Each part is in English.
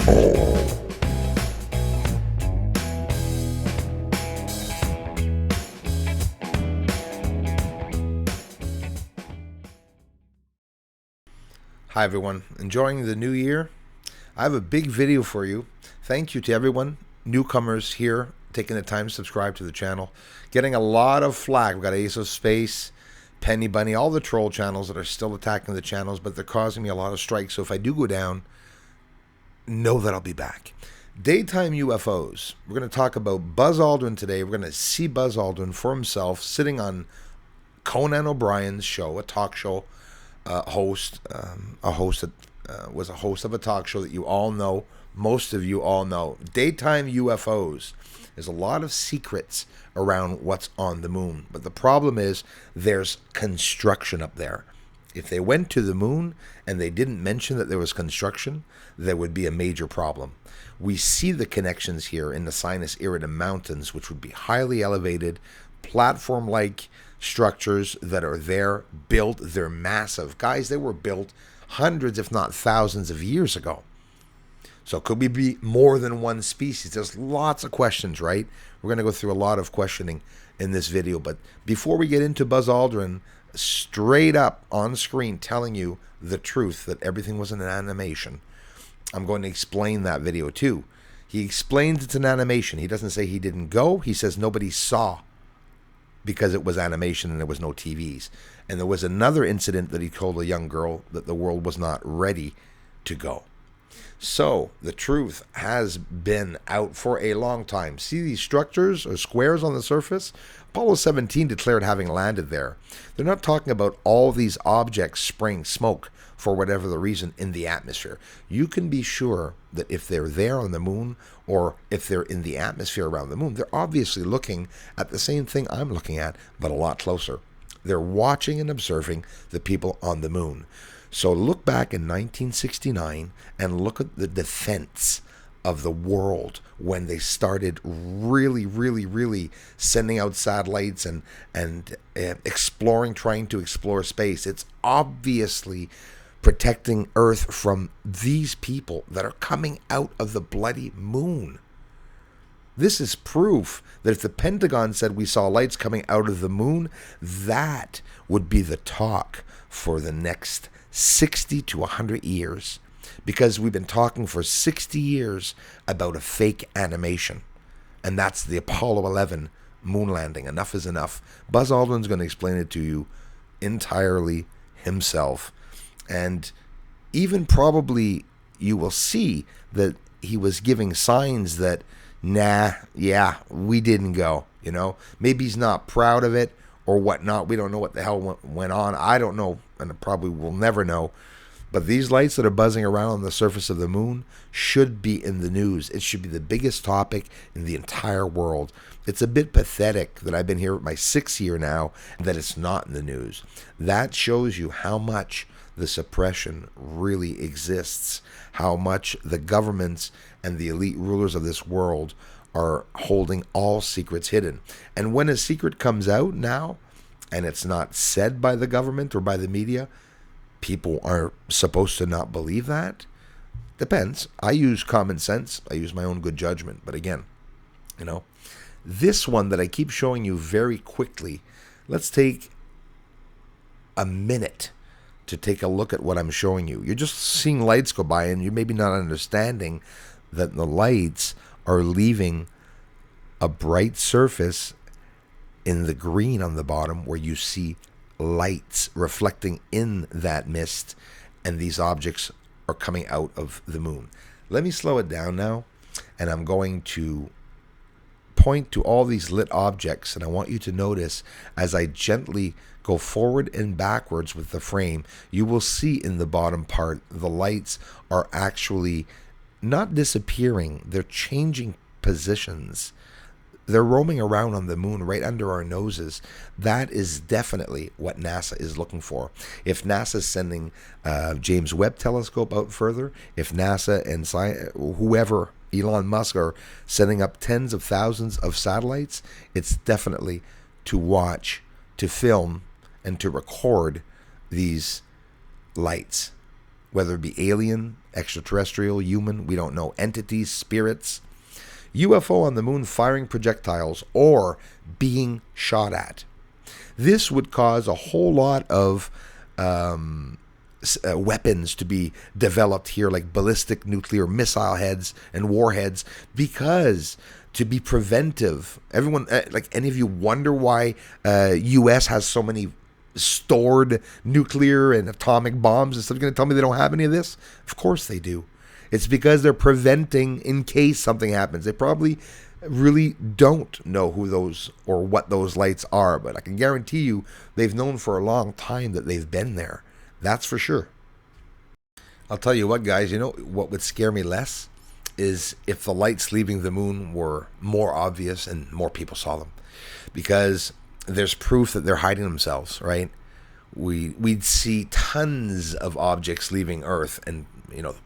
all. Hi everyone, enjoying the new year? I have a big video for you. Thank you to everyone, newcomers here, taking the time to subscribe to the channel. Getting a lot of flack. We've got Ace of Space, Penny Bunny, all the troll channels that are still attacking the channels, but they're causing me a lot of strikes. So if I do go down, know that I'll be back. Daytime UFOs. We're going to talk about Buzz Aldrin today. We're going to see Buzz Aldrin for himself sitting on Conan O'Brien's show, a talk show host that was a host of a talk show that you all know. Most of you all know. Daytime UFOs. There's a lot of secrets around what's on the moon. But the problem is there's construction up there. If they went to the moon and they didn't mention that there was construction, there would be a major problem. We see the connections here in the Sinus Iridum Mountains, which would be highly elevated, platform-like structures that are there, built. They're massive. Guys, they were built hundreds, if not thousands of years ago. So could we be more than one species? There's lots of questions, right? We're going to go through a lot of questioning in this video. But before we get into Buzz Aldrin, straight up on screen telling you the truth that everything was an animation, I'm going to explain that video too. He explains it's an animation. He doesn't say he didn't go. He says nobody saw because it was animation and there was no TVs. And there was another incident that he told a young girl that the world was not ready to go. So the truth has been out for a long time. See these structures or squares on the surface? Apollo 17 declared having landed there. They're not talking about all these objects spraying smoke for whatever the reason in the atmosphere. You can be sure that if they're there on the moon or if they're in the atmosphere around the moon, they're obviously looking at the same thing I'm looking at, but a lot closer. They're watching and observing the people on the moon. So look back in 1969 and look at the defense of the world when they started really sending out satellites and exploring, trying to explore space. It's obviously protecting Earth from these people that are coming out of the bloody moon. This is proof that if the Pentagon said we saw lights coming out of the moon, that would be the talk for the next 60 to 100 years, because we've been talking for 60 years about a fake animation, and that's the Apollo 11 moon landing. Enough is enough. Buzz Aldrin's going to explain it to you entirely himself, and even probably you will see that he was giving signs that, we didn't go, maybe he's not proud of it or whatnot. We don't know what the hell went on. I don't know, and I probably will never know. But these lights that are buzzing around on the surface of the moon should be in the news. It should be the biggest topic in the entire world. It's a bit pathetic that I've been here my 6th year now and that it's not in the news. That shows you how much the suppression really exists, how much the governments and the elite rulers of this world are holding all secrets hidden. And when a secret comes out now, and it's not said by the government or by the media, people are supposed to not believe that? Depends. I use common sense. I use my own good judgment. But again, this one that I keep showing you very quickly, let's take a minute to take a look at what I'm showing you. You're just seeing lights go by and you're maybe not understanding that the lights are leaving a bright surface in the green on the bottom where you see lights reflecting in that mist, and these objects are coming out of the moon. Let me slow it down now, and I'm going to point to all these lit objects, and I want you to notice as I gently go forward and backwards with the frame, you will see in the bottom part the lights are actually not disappearing, they're changing positions. They're roaming around on the moon right under our noses. That is definitely what NASA is looking for. If NASA's sending James Webb Telescope out further, if NASA and whoever, Elon Musk, are setting up tens of thousands of satellites, it's definitely to watch, to film, and to record these lights. whether it be alien, extraterrestrial, human, we don't know, entities, spirits, UFO on the moon firing projectiles, or being shot at. This would cause a whole lot of weapons to be developed here, like ballistic nuclear missile heads and warheads, because to be preventive. Everyone, like, any of you wonder why U.S. has so many stored nuclear and atomic bombs and stuff? You're going to tell me they don't have any of this? Of course they do. It's because they're preventing in case something happens. They probably really don't know who those or what those lights are, but I can guarantee you they've known for a long time that they've been there. That's for sure. I'll tell you what, guys, you know what would scare me less is if the lights leaving the moon were more obvious and more people saw them, because there's proof that they're hiding themselves, right? We'd see tons of objects leaving Earth, and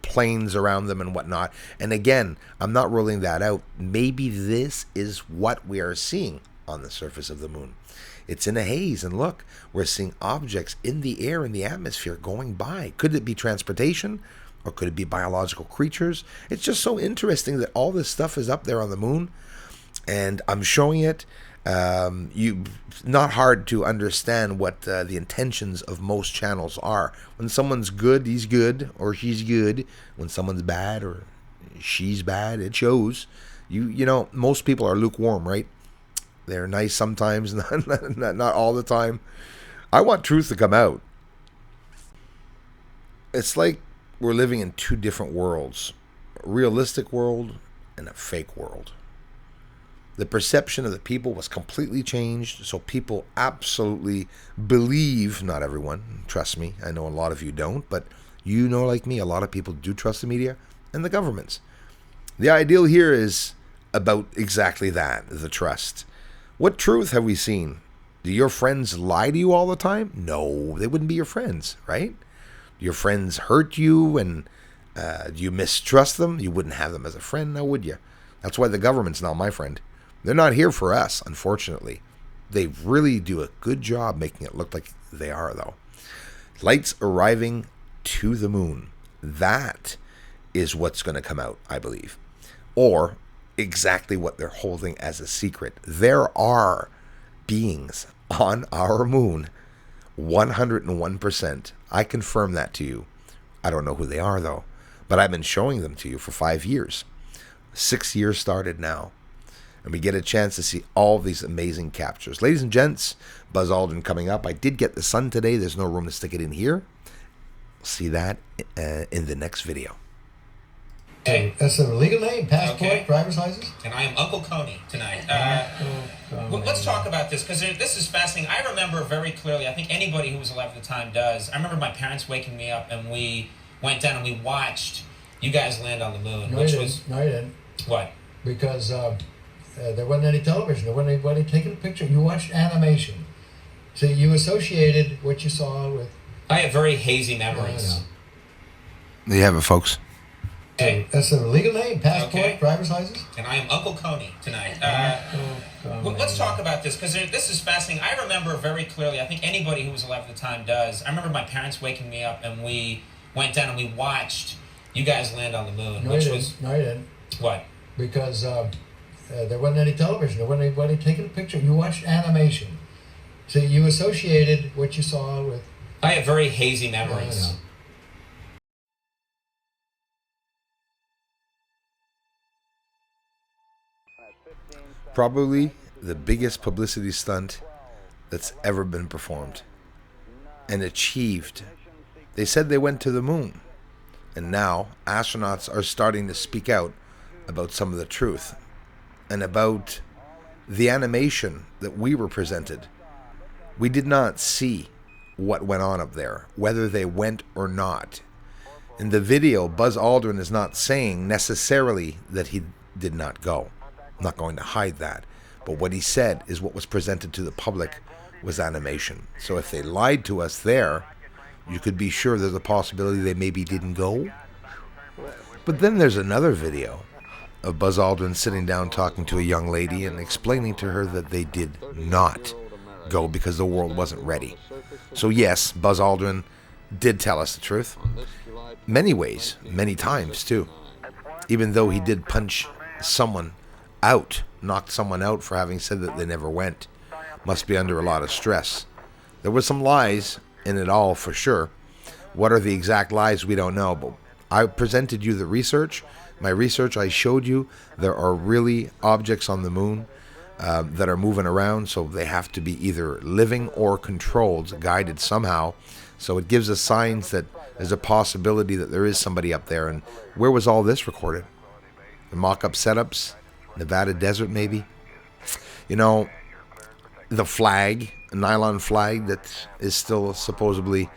planes around them and whatnot. And again, I'm not ruling that out. Maybe this is what we are seeing on the surface of the moon. It's in a haze, and look, we're seeing objects in the air, in the atmosphere, going by. Could it be transportation, or could it be biological creatures? It's just so interesting that all this stuff is up there on the moon, and I'm showing it. Not hard to understand what the intentions of most channels are. When someone's good, he's good, or she's good. When someone's bad or she's bad, it shows. Most people are lukewarm, right? They're nice sometimes, not all the time. I want truth to come out. It's like we're living in two different worlds, a realistic world and a fake world. The perception of the people was completely changed, so people absolutely believe, not everyone, trust me, I know a lot of you don't, but like me, a lot of people do trust the media and the governments. The ideal here is about exactly that, the trust. What truth have we seen? Do your friends lie to you all the time? No, they wouldn't be your friends, right? Do your friends hurt you, and do you mistrust them? You wouldn't have them as a friend, now would you? That's why the government's not my friend. They're not here for us, unfortunately. They really do a good job making it look like they are, though. Lights arriving to the moon. That is what's going to come out, I believe. Or exactly what they're holding as a secret. There are beings on our moon. 101%. I confirm that to you. I don't know who they are, though. But I've been showing them to you for 5 years. 6 years started now. And we get a chance to see all these amazing captures. Ladies and gents, Buzz Aldrin coming up. I did get the sun today. There's no room to stick it in here. See that in the next video. Hey. That's a legal name, passport, driver's license. And I am Uncle Coney tonight. Let's talk about this, because this is fascinating. I remember very clearly, I think anybody who was alive at the time does. I remember my parents waking me up, and we went down and we watched you guys land on the moon. No, you didn't. What? Because there wasn't any television. There wasn't anybody taking a picture. You watched animation. So you associated what you saw with... I have very hazy memories. There you have it, folks. Hey. That's a legal name, passport, driver's license. And I am Uncle Coney tonight. Let's talk about this, because this is fascinating. I remember very clearly, I think anybody who was alive at the time does. I remember my parents waking me up, and we went down and we watched you guys land on the moon. No, you didn't. What? Because there wasn't any television. There wasn't anybody taking a picture. You watched animation. So you associated what you saw with... I have very hazy memories. Probably the biggest publicity stunt that's ever been performed and achieved. They said they went to the moon, and now astronauts are starting to speak out about some of the truth and about the animation that we were presented. We did not see what went on up there, whether they went or not. In the video, Buzz Aldrin is not saying necessarily that he did not go. I'm not going to hide that. But what he said is what was presented to the public was animation. So if they lied to us there, you could be sure there's a possibility they maybe didn't go. But then there's another video of Buzz Aldrin sitting down talking to a young lady and explaining to her that they did not go because the world wasn't ready. So yes, Buzz Aldrin did tell us the truth. many ways, many times too. Even though he did punch someone out, knocked someone out for having said that they never went. Must be under a lot of stress. There was some lies in it all for sure. What are the exact lies? We don't know. But I presented you the research. My research, I showed you there are really objects on the moon that are moving around. So they have to be either living or controlled, guided somehow. So it gives us signs that there's a possibility that there is somebody up there. And where was all this recorded? The mock-up setups? Nevada desert maybe? You know, the flag, a nylon flag that is still supposedly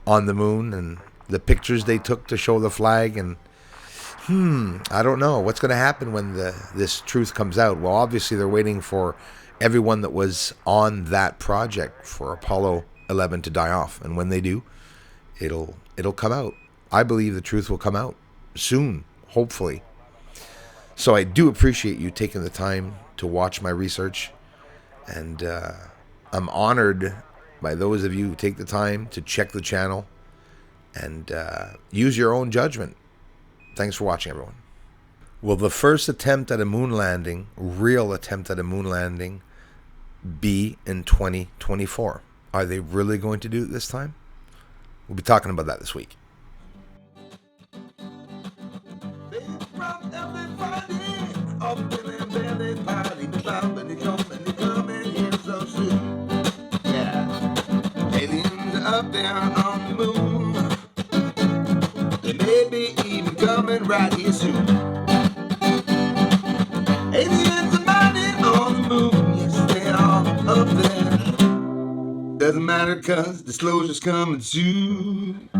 on the moon, and the pictures they took to show the flag, and I don't know what's going to happen when this truth comes out. Well, obviously they're waiting for everyone that was on that project for Apollo 11 to die off, and when they do, it'll come out. I believe the truth will come out soon, hopefully. So I do appreciate you taking the time to watch my research, and I'm honored by those of you who take the time to check the channel and use your own judgment. Thanks for watching, everyone. Will the first attempt at a moon landing, real attempt at a moon landing, be in 2024? Are they really going to do it this time? We'll be talking about that this week. Up there on the moon, they may be even coming right here soon. Aliens are mining on the moon, yes they are up there. Doesn't matter 'cause disclosure's coming soon.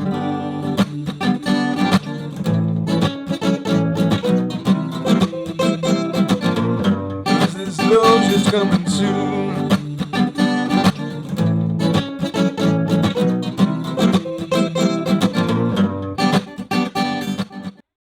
Disclosure's coming soon.